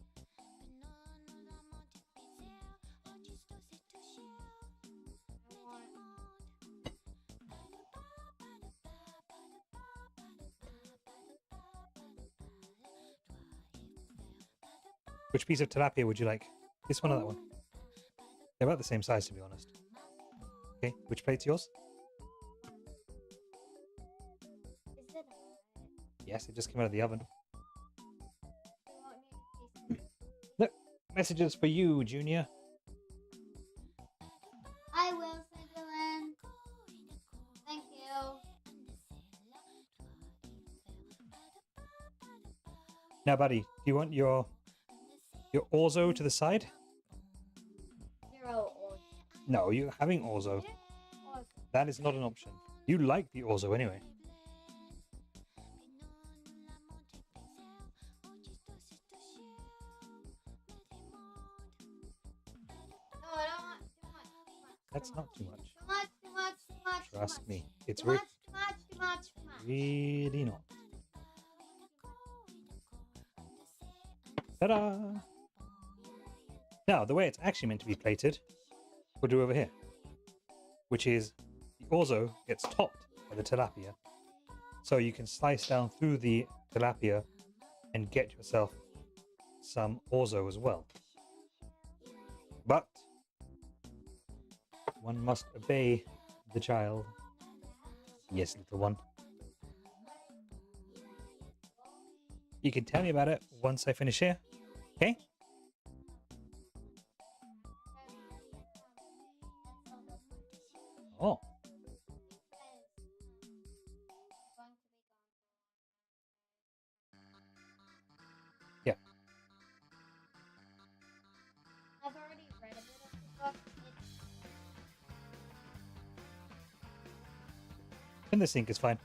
Which piece of tilapia would you like? This one or that one? They're about the same size, to be honest. Okay, which plate's yours? Is it Yes, it just came out of the oven. you want me to taste it? Look, messages for you, Junior. I will, Cinderland. Thank you. Now, buddy, do you want your orzo to the side? Zero or No, you're having orzo. That is not an option. You like the orzo anyway. no, I don't want too much. Too much. That's not too much. Too much. Too much. Too much. Trust me, it's Too much. Too much. Too much. Too much. really not. Ta-da! Now, the way it's actually meant to be plated, we'll do over here, which is the orzo gets topped by the tilapia, so you can slice down through the tilapia and get yourself some orzo as well. But one must obey the child. Yes, little one. You can tell me about it once I finish here, okay? Oh, yeah. I've already read a bit of the book. In the sink is fine.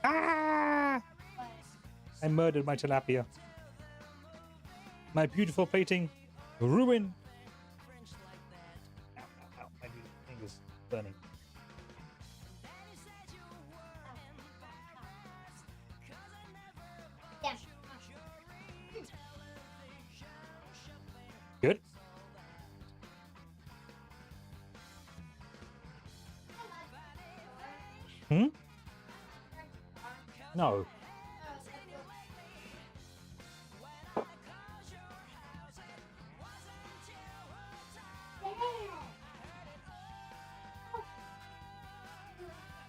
Ah! I murdered my tilapia. My beautiful plating ruined. Ow, ow, ow. My finger's burning. Yeah. Good. Hmm? No.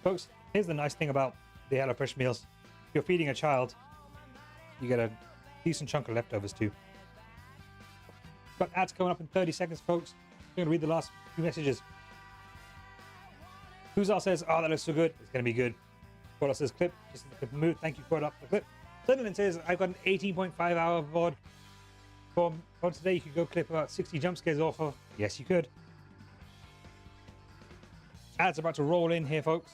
Folks, here's the nice thing about the HelloFresh meals. If you're feeding a child, you get a decent chunk of leftovers too. Got ads coming up in 30 seconds, folks. I'm going to read the last few messages. Kuzal says, oh, that looks so good. It's going to be good. Koda says, clip. Just in the clip mood. Thank you, Koda, for the clip. Sunderland says, I've got an 18.5 hour VOD. For today, you could go clip about 60 jump scares off of. Yes, you could. Ads about to roll in here, folks.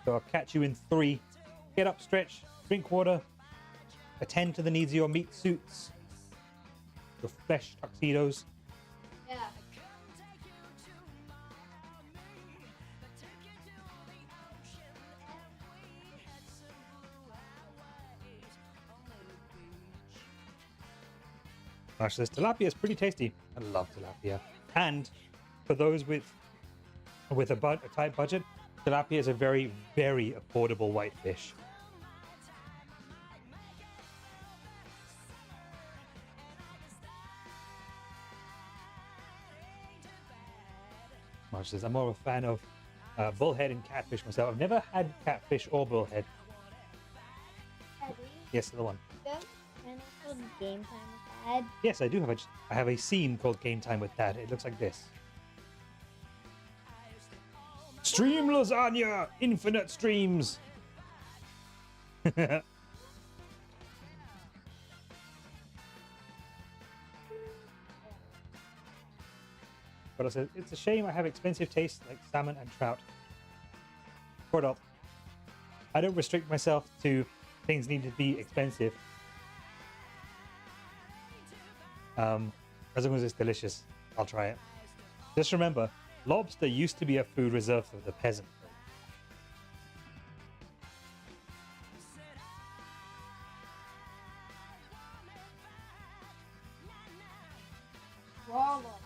So I'll catch you in 3. Get up, stretch, drink water, attend to the needs of your meat suits, your flesh tuxedos. Yeah. Gosh, this tilapia is pretty tasty. I love tilapia. And for those with a tight budget, tilapia is a very, very affordable white fish. monsters. I'm more of a fan of bullhead and catfish myself. I've never had catfish or bullhead. Daddy, Yes, the one. you have a channel called Game Time with Dad. Yes, I do have I have a scene called Game Time with Dad. It looks like this. Stream lasagna! Infinite streams! But I said, it's a shame I have expensive tastes like salmon and trout. For adult. I don't restrict myself to things need to be expensive. As long as it's delicious, I'll try it. Just remember, lobster used to be a food reserved for the peasant. Raw lobster.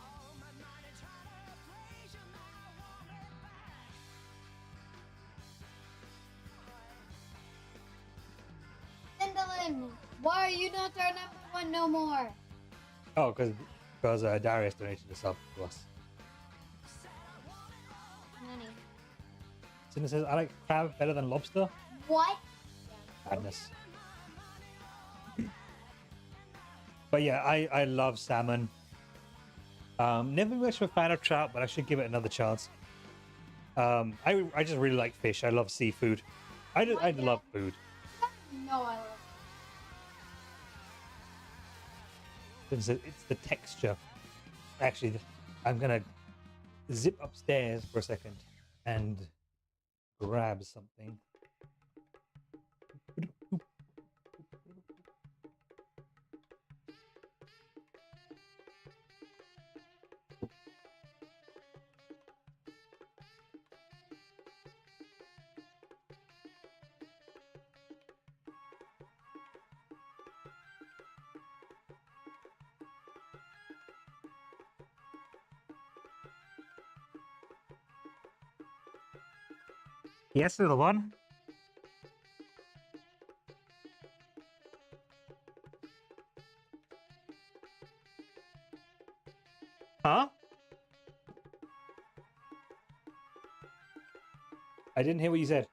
Cinderlin, why are you not our #1 no more? Oh, because Darius donated the sub to us. Money. Cinder says, I like crab better than lobster. What? Madness. But yeah, I love salmon. Never much of a fan of trout, but I should give it another chance. I just really like fish. I love seafood. I love food. No, I love It's the texture. Actually, I'm gonna zip upstairs for a second and grab something. Yes, little one. Huh? I didn't hear what you said.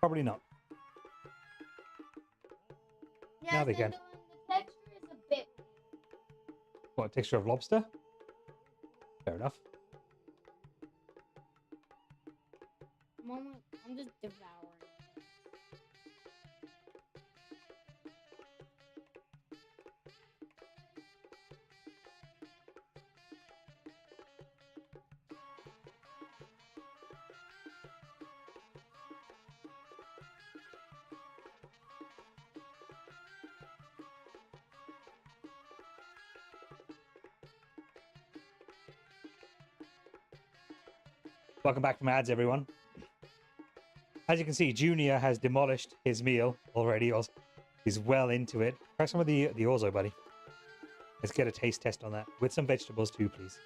Probably not. Yeah, Now they can. Cinderlin, the texture is a bit. What, texture of lobster? Fair enough. I'm just devouring. Welcome back from ads, everyone. As you can see, Junior has demolished his meal already. He's well into it. Try some of the Orzo, buddy. Let's get a taste test on that. With some vegetables too, please.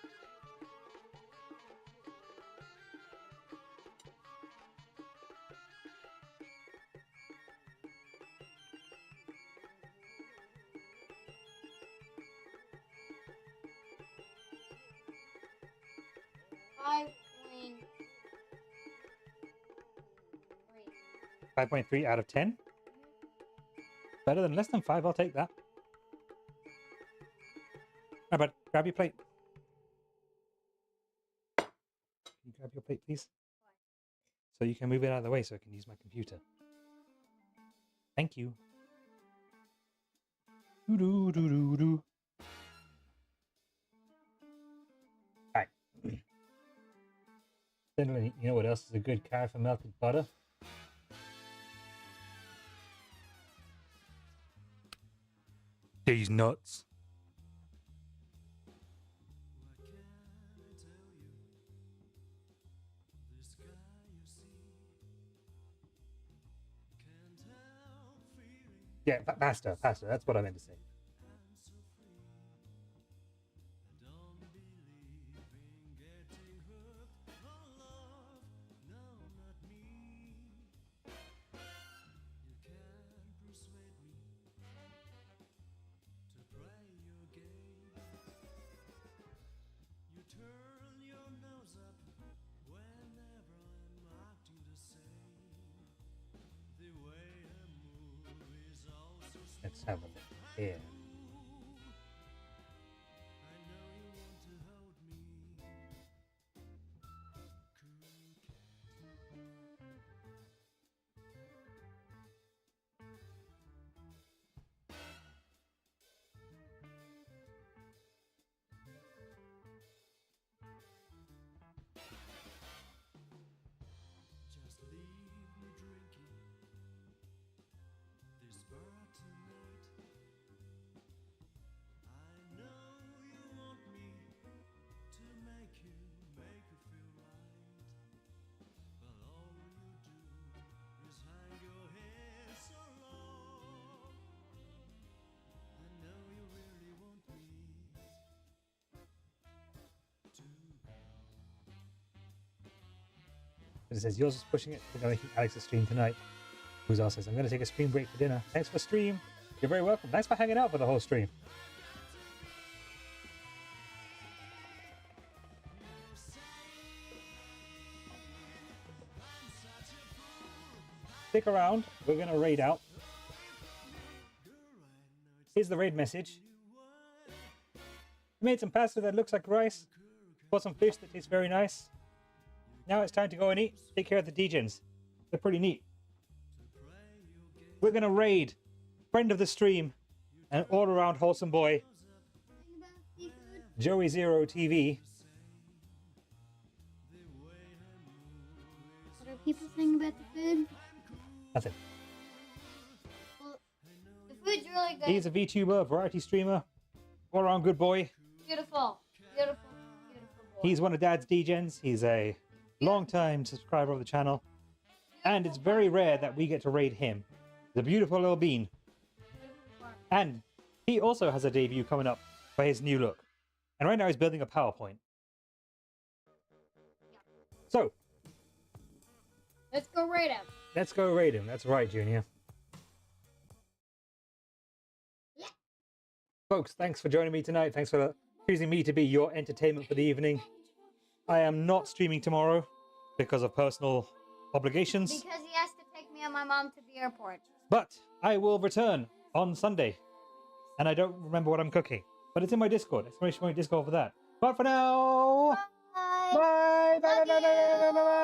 I 5.3 out of 10. Better than less than 5, I'll take that. How about grab your plate? Can you grab your plate, please? So you can move it out of the way so I can use my computer. Thank you. Doo-doo-doo-doo-doo. Alright. Then you know what else is a good carrot for melted butter? These nuts. Yeah, pasta. That's what I meant to say. have a look here. Just leave me drinking this bar tonight. I know you want me to make you feel right, but all you do is hang your head so low. I know you really want me to go. It says yours is pushing it. We're going to keep Alex's stream tonight. Who's else says I'm going to take a stream break for dinner. Thanks for stream. You're very welcome. Thanks for hanging out for the whole stream. Stick around. We're going to raid out. Here's the raid message. I made some pasta that looks like rice. Got some fish that tastes very nice. Now it's time to go and eat. Take care of the degens. They're pretty neat. We're going to raid friend of the stream and all-around wholesome boy, Joey Zero TV. What are people saying about the food? Nothing. Well, the food's really good. He's a VTuber, variety streamer, all-around good boy. Beautiful. Beautiful. Beautiful boy. He's one of Dad's degens. He's a long-time subscriber of the channel. And it's very rare that we get to raid him. He's a beautiful little bean. And he also has a debut coming up for his new look. And right now he's building a PowerPoint. So, Let's go raid him. let's go raid him. That's right, Junior. Yeah. Folks, thanks for joining me tonight. Thanks for choosing me to be your entertainment for the evening. I am not streaming tomorrow because of personal obligations. Because he has to take me and my mom to the airport. But I will return on Sunday. And I don't remember what I'm cooking. But it's in my Discord. Exclamation point Discord for that. But for now... Bye. Bye! Bye! Bye! Bye! Bye! Bye! Bye! Bye!